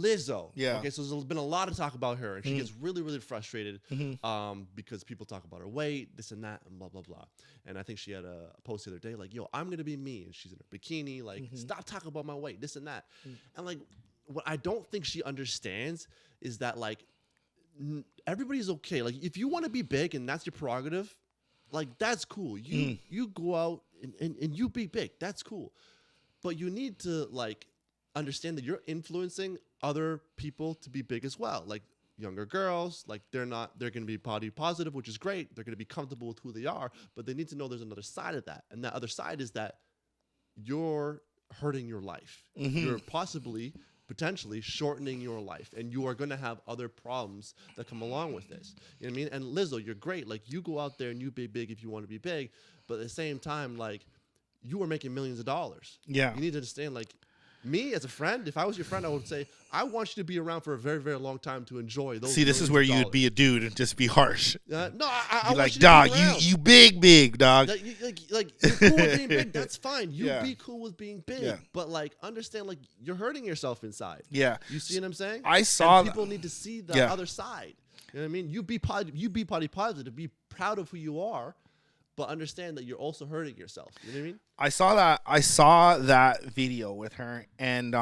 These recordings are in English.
Lizzo. Yeah. Okay, so there's been a lot of talk about her, and she gets really, really frustrated because people talk about her weight, this and that, and blah, blah, blah. And I think she had a post the other day, like, yo, I'm going to be me. And she's in her bikini, like, stop talking about my weight, this and that. And, like, what I don't think she understands is that, like, everybody's okay. Like, if you want to be big and that's your prerogative, like, that's cool. You go out and you be big. That's cool. But you need to, like, understand that you're influencing other people to be big as well. Like, younger girls, like, they're going to be body positive, which is great. They're going to be comfortable with who they are, but they need to know there's another side of that. And that other side is that you're hurting your life. You're potentially shortening your life, and you are going to have other problems that come along with this. You know what I mean? And Lizzo, you're great. Like, you go out there and you be big if you want to be big, but at the same time, like, you are making millions of dollars. Yeah. You need to understand, like, me as a friend, if I was your friend, I would say, I want you to be around for a very, very long time to enjoy those. See, this is where you would be a dude and just be harsh. No, I Be want like, you dog, to be around. you big, dog. Like you're cool with being big. That's fine. You Yeah. be cool with being big, Yeah. but like understand, like you're hurting yourself inside. Yeah. You see what I'm saying? I saw and people need to see the other side. You know what I mean? You be body positive. Be proud of who you are, but understand that you're also hurting yourself. You know what I mean? I saw that video with her, and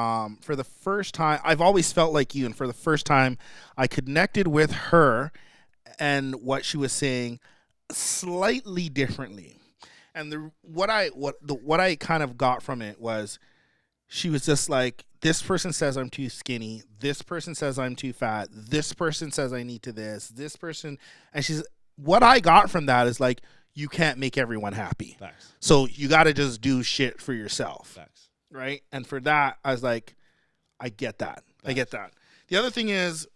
for the first time, I've always felt like you, and for the first time, I connected with her and what she was saying slightly differently. And what I kind of got from it was, she was just like, this person says I'm too skinny, this person says I'm too fat, this person says I need to this person, and what I got from that is like, you can't make everyone happy. Facts. So you got to just do shit for yourself. Facts. Right? And for that, I was like, I get that. Facts. I get that. The other thing is,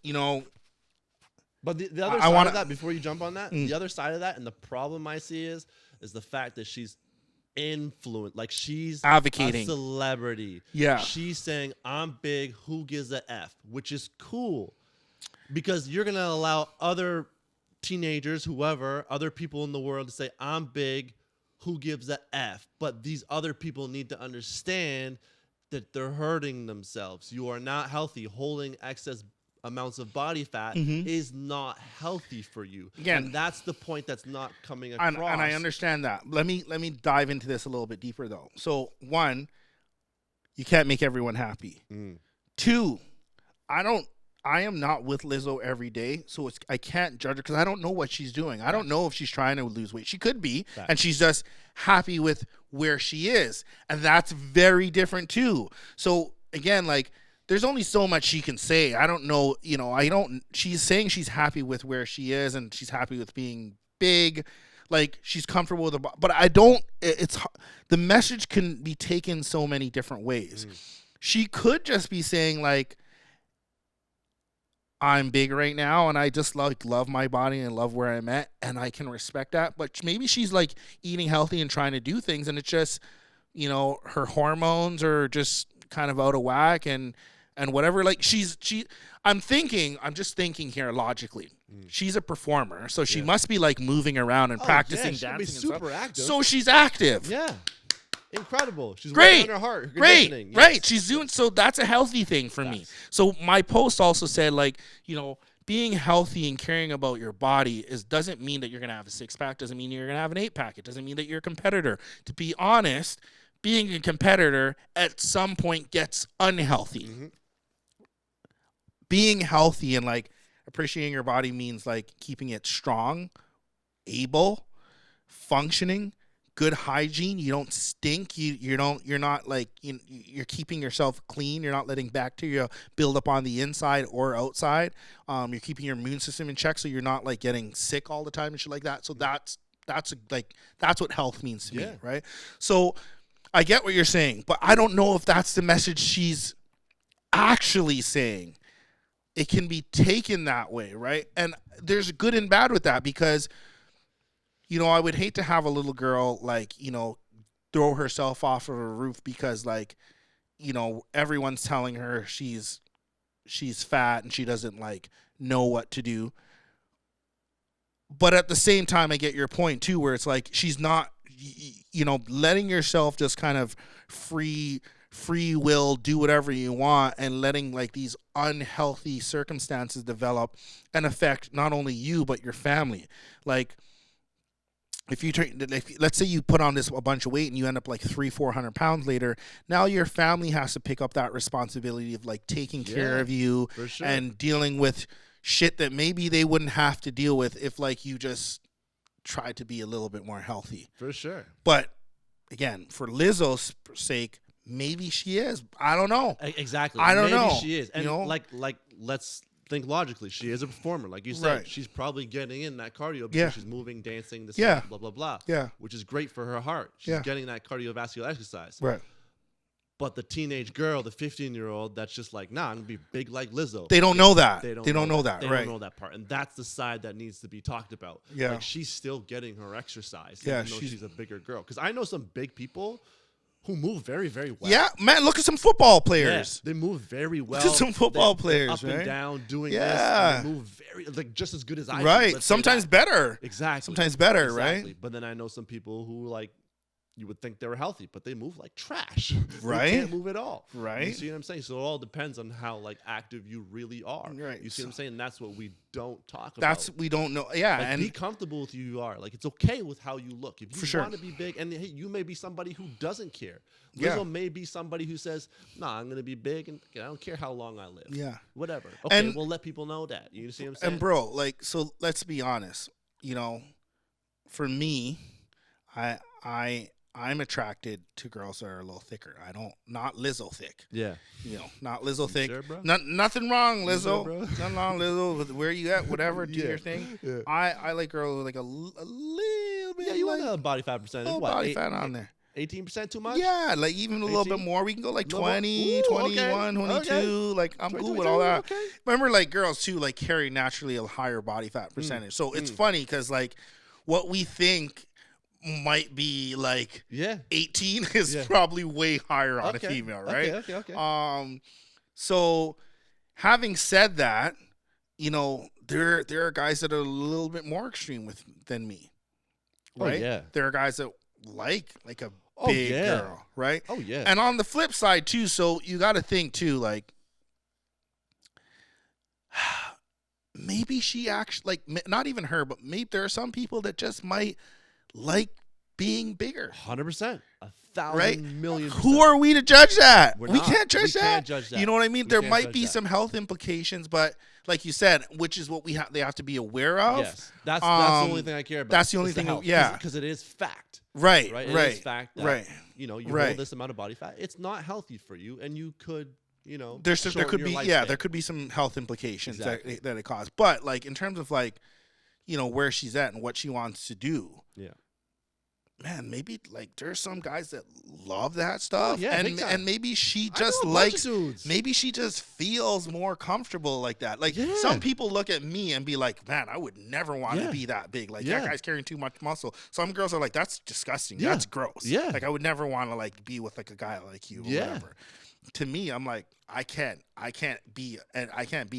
but the other side of that, before you jump on that, the other side of that, and the problem I see is the fact that she's influenced, like she's advocating, a celebrity. Yeah. She's saying, I'm big, who gives a F, which is cool. Because you're going to allow other teenagers, whoever, other people in the world to say, I'm big, who gives a F? But these other people need to understand that they're hurting themselves. You are not healthy. Holding excess amounts of body fat is not healthy for you. Again, and that's the point that's not coming across. And I understand that. Let me dive into this a little bit deeper, though. So, one, you can't make everyone happy. 2, I am not with Lizzo every day, so I can't judge her because I don't know what she's doing. I don't know if she's trying to lose weight. She could be, and she's just happy with where she is, and that's very different too. So again, like, there's only so much she can say. I don't know, she's saying she's happy with where she is, and she's happy with being big. Like, she's comfortable with the, but I don't. The message can be taken so many different ways. She could just be saying like, I'm big right now, and I just love my body and love where I'm at, and I can respect that. But maybe she's like eating healthy and trying to do things, and it's just, her hormones are just kind of out of whack and whatever. Like, I'm just thinking here logically. She's a performer, so she must be like moving around and practicing dancing and super stuff. active. So she's active. Yeah. Incredible. She's great working on her heart. Great. Yes. Right. She's doing, so that's a healthy thing for me. So my post also said, like, being healthy and caring about your body doesn't mean that you're going to have a 6-pack, doesn't mean you're going to have an 8-pack. It doesn't mean that you're a competitor. To be honest, being a competitor at some point gets unhealthy. Being healthy and like appreciating your body means like keeping it strong, able, functioning, good hygiene. You don't stink. You're not like, you're keeping yourself clean. You're not letting bacteria build up on the inside or outside. You're keeping your immune system in check, so you're not like getting sick all the time and shit like that. So that's what health means to me, right? So I get what you're saying, but I don't know if that's the message she's actually saying. It can be taken that way, right? And there's good and bad with that, because I would hate to have a little girl, like, throw herself off of a roof because, like, everyone's telling her she's fat and she doesn't, like, know what to do. But at the same time, I get your point, too, where it's like she's not, letting yourself just kind of free free will, do whatever you want, and letting like these unhealthy circumstances develop and affect not only you but your family. Like if you let's say you put on a bunch of weight and you end up like 300-400 pounds later, now your family has to pick up that responsibility of like taking care of you for sure. and dealing with shit that maybe they wouldn't have to deal with if like you just tried to be a little bit more healthy. For sure. But again, for Lizzo's sake, maybe she is. I don't know. Exactly. I don't know. Maybe she is. And you know? like let's think logically. She is a performer, like you said. Right. She's probably getting in that cardio because Yeah. she's moving, dancing, this, Yeah. blah blah blah. Yeah. Which is great for her heart. She's Yeah. getting that cardiovascular exercise. Right. But the teenage girl, the 15-year-old, that's just like, nah, I'm gonna be big like Lizzo. They don't know that. They They don't know that. They Right. don't know that part, and that's the side that needs to be talked about. Yeah. Like she's still getting her exercise, Yeah, even though she's a bigger girl. Because I know some big people who move very, very well. Yeah, man, look at some football Yeah, players. they move very well. Look at some football They're players, up right? and down, doing Yeah. this. And they move very, like just as good as I do. Right. Let's say Sometimes that. better. Exactly. Sometimes better, Exactly. right? But then I know some people who like you would think they were healthy, but they move like trash. Right. They can't move at all. Right. You see what I'm saying? So it all depends on how like active you really are. Right. You see what I'm saying? That's what we don't talk That's about. we don't know. Yeah, Like, and be comfortable with who you are. Like it's okay with how you look. If For you sure. want to be big, and hey, you may be somebody who doesn't care. Yeah. Lizzo may be somebody who says, "Nah, I'm gonna be big, and I don't care how long I live." yeah. Whatever. Okay, And- we'll let people know that. You see what I'm saying? And bro, like, so let's be honest. You know, for me, I'm attracted to girls that are a little thicker. Not Lizzo thick. yeah. You know, not Lizzo thick. Sure, bro? Nothing wrong, You Lizzo. sure, bro? Nothing wrong, Lizzo. With where you at? Whatever. Do Yeah. your thing. Yeah. I like girls with like a little bit. Yeah, you like, want a body fat percentage? little What? body fat on there. 18% too much? Yeah, like even a little bit 18? more. We can go like Little more? 20, Ooh, 21, okay. 22. Okay. Like I'm 20, cool with 22, all that. okay. Remember, like girls too, like carry naturally a higher body fat percentage. So it's funny because like what we think might be like Yeah. 18 is Yeah. probably way higher on Okay. a female, right? Okay. So having said that, you know, there are guys that are a little bit more extreme than me. Oh, Right? yeah. There are guys that like a Oh, big yeah. girl, right? Oh, yeah. And on the flip side too, so you got to think too, like maybe she actually like not even her, but maybe there are some people that just might like being bigger. 100%. 1,000 Right? million Who percent. are we to judge that? We're We not. can't judge We that. can't judge that. You know what I mean? We There can't might judge be that. some health implications, but like you said, which is what they have to be aware of. Yes. That's the only thing I care about. that's the only is thing, health. yeah. Because it is fact. Right, Right? right, It is fact that, right. you know, you Right. hold this amount of body fat. It's not healthy for you, and you could, you know, There shorten could your be lifespan. there could be some health implications Exactly. that it causes. But like in terms of like, you know, where she's at and what she wants to do. Yeah. Man, maybe like there's some guys that love that stuff, yeah, big time. and maybe she I know just a bunch likes, of dudes. maybe she just feels more comfortable like that. Like Yeah. some people look at me and be like, "Man, I would never want Yeah. to be that big. Like Yeah. that guy's carrying too much muscle." Some girls are like, "That's disgusting. Yeah. That's gross. Yeah. like I would never want to like be with like a guy like you or Yeah. whatever." To me, I'm like, I can't be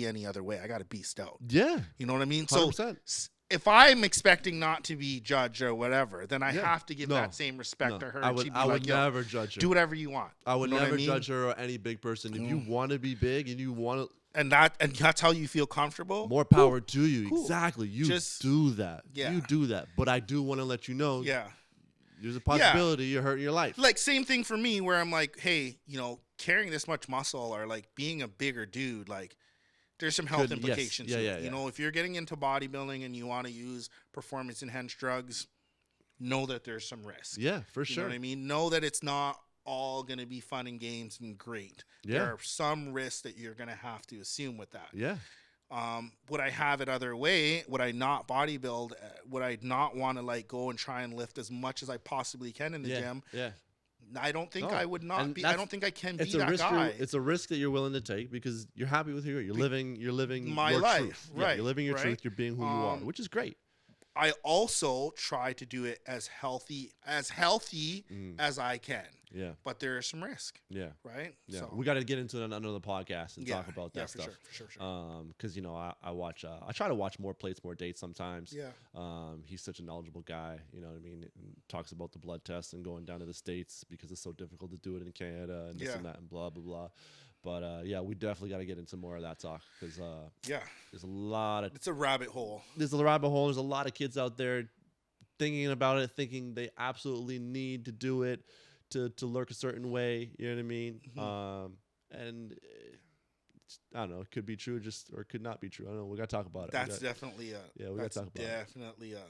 any other way. I got to be stout. Yeah. You know what I mean? 100%. So if I'm expecting not to be judged or whatever, then I Yeah. have to give No. that same respect No, to her. I and would, she'd be I like, would "Yo, never judge her. do whatever you want." I would You know what never mean? judge her or any big person. If you want to be big and you want to, And that's how you feel comfortable. more power to you. Cool. Exactly. You Just- do that. yeah. You do that. But I do want to let you know Yeah. there's a possibility you're hurting your life. Like same thing for me where I'm like, hey, you know, carrying this much muscle or like being a bigger dude, like there's some health Yes. implications. Yeah, to it. yeah, You yeah. know, if you're getting into bodybuilding and you want to use performance enhanced drugs, know that there's some risk. Yeah, for You sure. know what I mean? Know that it's not all going to be fun and games and great. Yeah. There are some risks that you're going to have to assume with that. Yeah. Would I have it other way? Would I not bodybuild? Would I not want to like go and try and lift as much as I possibly can in the Yeah. gym? Yeah. I don't think No. I would not And be. I that's- don't think I can be It's a that risk. guy. It's a risk that you're willing to take because you're happy with who you're. You're living My your life, truth. Yeah, right, you're living your right. truth. You're being who you are, which is great. I also try to do it as healthy as I can. Yeah. but there is some risk, Yeah. right? Yeah. So, We got to get into another podcast and yeah, talk about that yeah, for stuff. sure, for sure. Because you know, I watch. I try to watch More Plates, More Dates sometimes. Yeah. He's such a knowledgeable guy. You know what I mean? And talks about the blood test and going down to the States because it's so difficult to do it in Canada and this Yeah. and that and blah blah blah. But yeah, we definitely got to get into more of that talk because Yeah, there's a lot of it's a rabbit hole. there's a rabbit hole. There's a lot of kids out there thinking about it, thinking they absolutely need to do it to look a certain way. You know what I mean? And I don't know. It could be true, or it could not be true. I don't know. We got to talk about it. That's definitely a. Yeah, we gotta talk about it. definitely a